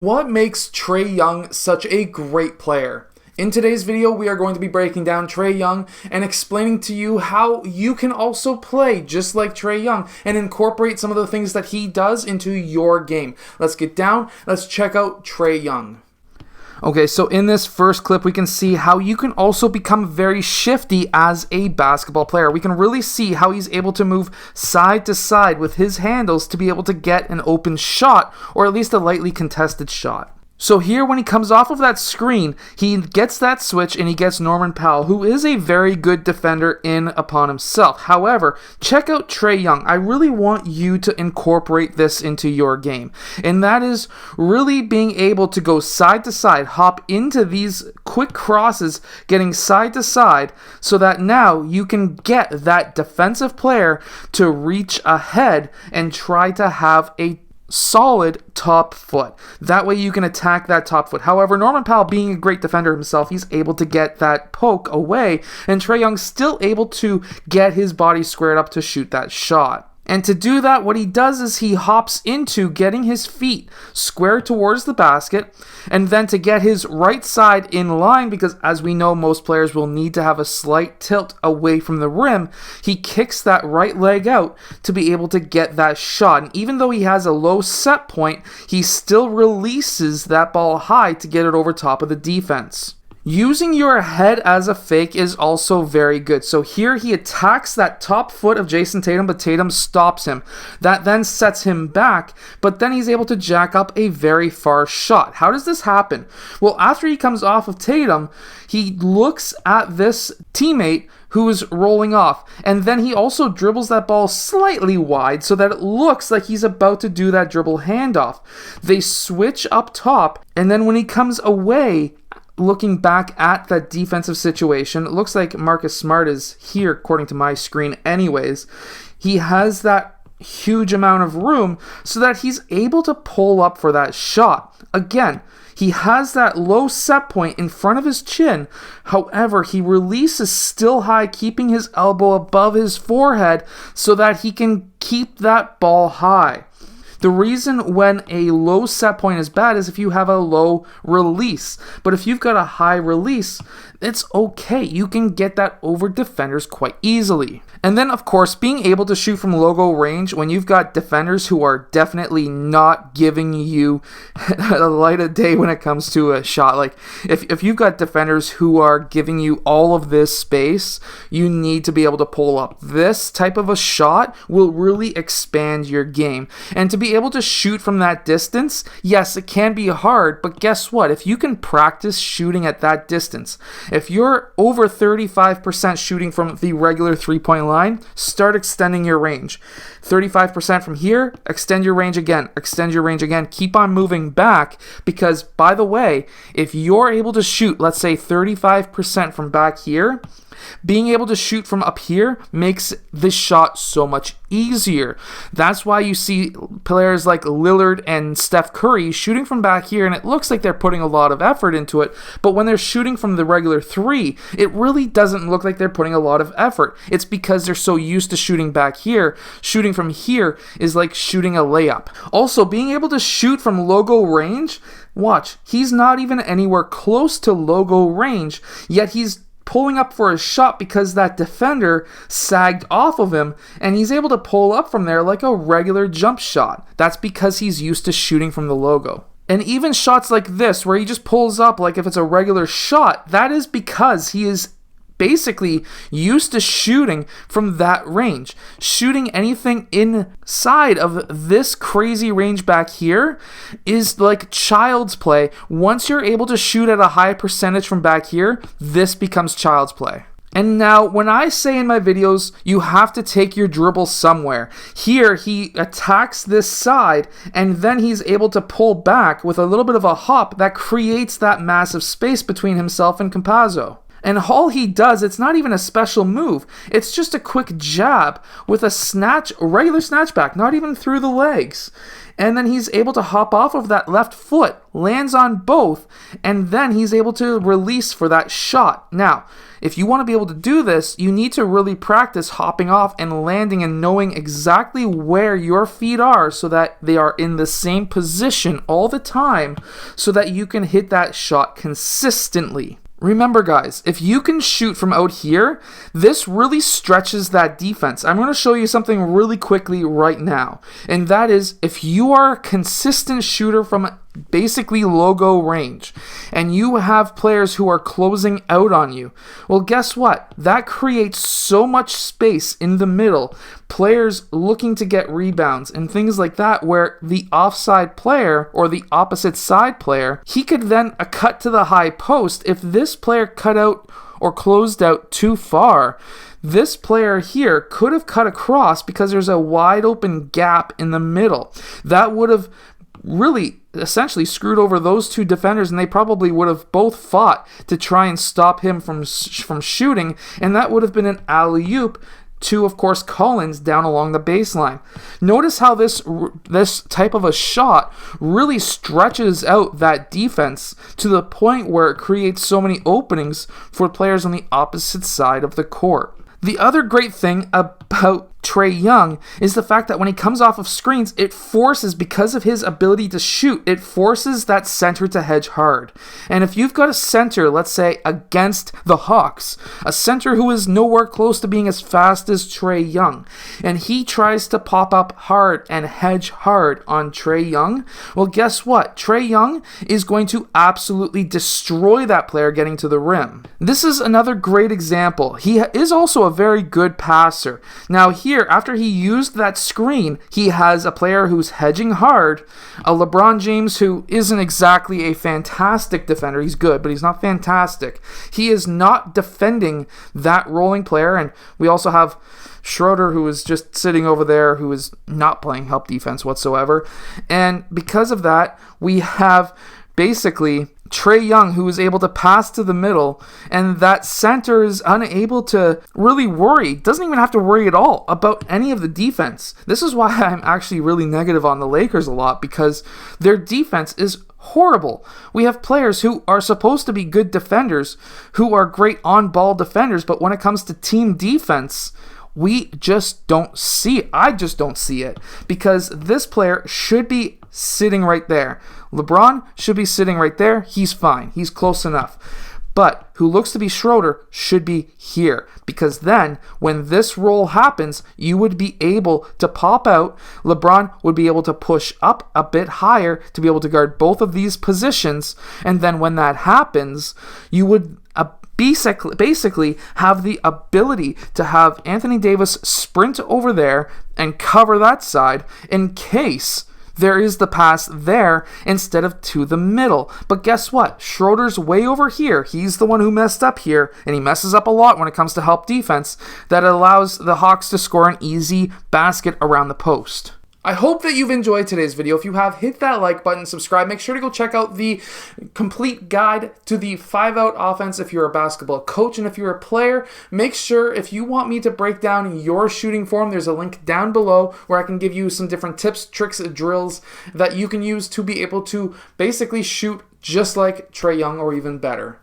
What makes Trae Young such a great player? In today's video, we are going to be breaking down Trae Young and explaining to you how you can also play just like Trae Young and incorporate some of the things that he does into your game. Let's get down. Let's check out Trae Young. Okay, so in this first clip, we can see how you can also become very shifty as a basketball player. We can really see how he's able to move side to side with his handles to be able to get an open shot, or at least a lightly contested shot. So here, when he comes off of that screen, he gets that switch and he gets Norman Powell, who is a very good defender in upon himself. However, check out Trae Young. I really want you to incorporate this into your game. And that is really being able to go side to side, hop into these quick crosses, getting side to side, so that now you can get that defensive player to reach ahead and try to have a solid top foot. That way you can attack that top foot. However, Norman Powell, being a great defender himself, he's able to get that poke away, and Trae Young's still able to get his body squared up to shoot that shot. And to do that, what he does is he hops into getting his feet square towards the basket, and then to get his right side in line, because as we know, most players will need to have a slight tilt away from the rim, he kicks that right leg out to be able to get that shot. And even though he has a low set point, he still releases that ball high to get it over top of the defense. Using your head as a fake is also very good. So here he attacks that top foot of Jason Tatum, but Tatum stops him. That then sets him back, but then he's able to jack up a very far shot. How does this happen? Well, after he comes off of Tatum, he looks at this teammate who is rolling off, and then he also dribbles that ball slightly wide so that it looks like he's about to do that dribble handoff. They switch up top, and then when he comes away, looking back at that defensive situation, it looks like Marcus Smart is here, according to my screen anyways. He has that huge amount of room so that he's able to pull up for that shot. Again, he has that low set point in front of his chin. However, he releases still high, keeping his elbow above his forehead so that he can keep that ball high. The reason when a low set point is bad is if you have a low release. But if you've got a high release, it's okay. You can get that over defenders quite easily. And then, of course, being able to shoot from logo range when you've got defenders who are definitely not giving you a light of day when it comes to a shot. Like, if you've got defenders who are giving you all of this space, you need to be able to pull up. This type of a shot will really expand your game. And to be able to shoot from that distance, yes, it can be hard, but guess what? If you can practice shooting at that distance, if you're over 35% shooting from the regular three-point line, start extending your range. 35% from here, extend your range again, keep on moving back, because by the way, if you're able to shoot, let's say 35% from back here, being able to shoot from up here makes this shot so much easier. That's why you see players like Lillard and Steph Curry shooting from back here, and it looks like they're putting a lot of effort into it, but when they're shooting from the regular three, it really doesn't look like they're putting a lot of effort. It's because they're so used to shooting back here. Shooting from here is like shooting a layup. Also, being able to shoot from logo range, watch, he's not even anywhere close to logo range, yet he's pulling up for a shot because that defender sagged off of him, and he's able to pull up from there like a regular jump shot. That's because he's used to shooting from the logo. And even shots like this, where he just pulls up like if it's a regular shot, that is because he is basically used to shooting from that range. Shooting anything inside of this crazy range back here is like child's play. Once you're able to shoot at a high percentage from back here, this becomes child's play. And now, when I say in my videos, you have to take your dribble somewhere. Here, he attacks this side, and then he's able to pull back with a little bit of a hop that creates that massive space between himself and Campazzo. And all he does, it's not even a special move. It's just a quick jab with a regular snatch back, not even through the legs. And then he's able to hop off of that left foot, lands on both, and then he's able to release for that shot. Now, if you want to be able to do this, you need to really practice hopping off and landing and knowing exactly where your feet are so that they are in the same position all the time so that you can hit that shot consistently. Remember, guys, if you can shoot from out here, this really stretches that defense. I'm going to show you something really quickly right now, and that is if you are a consistent shooter from basically logo range and you have players who are closing out on you, well, guess what? That creates so much space in the middle, players looking to get rebounds and things like that, where the offside player or the opposite side player, he could then cut to the high post. If this player cut out or closed out too far, this player here could have cut across because there's a wide open gap in the middle. That would have really essentially screwed over those two defenders, and they probably would have both fought to try and stop him from shooting, and that would have been an alley-oop to, of course, Collins down along the baseline. Notice how this type of a shot really stretches out that defense to the point where it creates so many openings for players on the opposite side of the court. The other great thing about Trae Young is the fact that when he comes off of screens, it forces, because of his ability to shoot, it forces that center to hedge hard. And if you've got a center, let's say, against the Hawks, a center who is nowhere close to being as fast as Trae Young, and he tries to pop up hard and hedge hard on Trae Young, well, guess what? Trae Young is going to absolutely destroy that player getting to the rim. This is another great example. He is also a very good passer. Now here, after he used that screen, he has a player who's hedging hard, a LeBron James who isn't exactly a fantastic defender. He's good, but he's not fantastic. He is not defending that rolling player, and we also have Schroeder, who is just sitting over there, who is not playing help defense whatsoever. And because of that, we have basically Trae Young, who is able to pass to the middle, and that center is unable to really worry, doesn't even have to worry at all about any of the defense. This is why I'm actually really negative on the Lakers a lot, because their defense is horrible. We have players who are supposed to be good defenders, who are great on-ball defenders, but when it comes to team defense, we just don't see it. I just don't see it, because this player should be sitting right there. LeBron should be sitting right there. He's fine. He's close enough. But who looks to be Schroeder should be here, because then when this roll happens, you would be able to pop out. LeBron would be able to push up a bit higher to be able to guard both of these positions. And then when that happens, you would basically have the ability to have Anthony Davis sprint over there and cover that side in case there is the pass there instead of to the middle. But guess what? Schroeder's way over here. He's the one who messed up here, and he messes up a lot when it comes to help defense. That allows the Hawks to score an easy basket around the post. I hope that you've enjoyed today's video. If you have, hit that like button, subscribe. Make sure to go check out the complete guide to the 5-out offense if you're a basketball coach. And if you're a player, make sure, if you want me to break down your shooting form, there's a link down below where I can give you some different tips, tricks, drills that you can use to be able to basically shoot just like Trae Young or even better.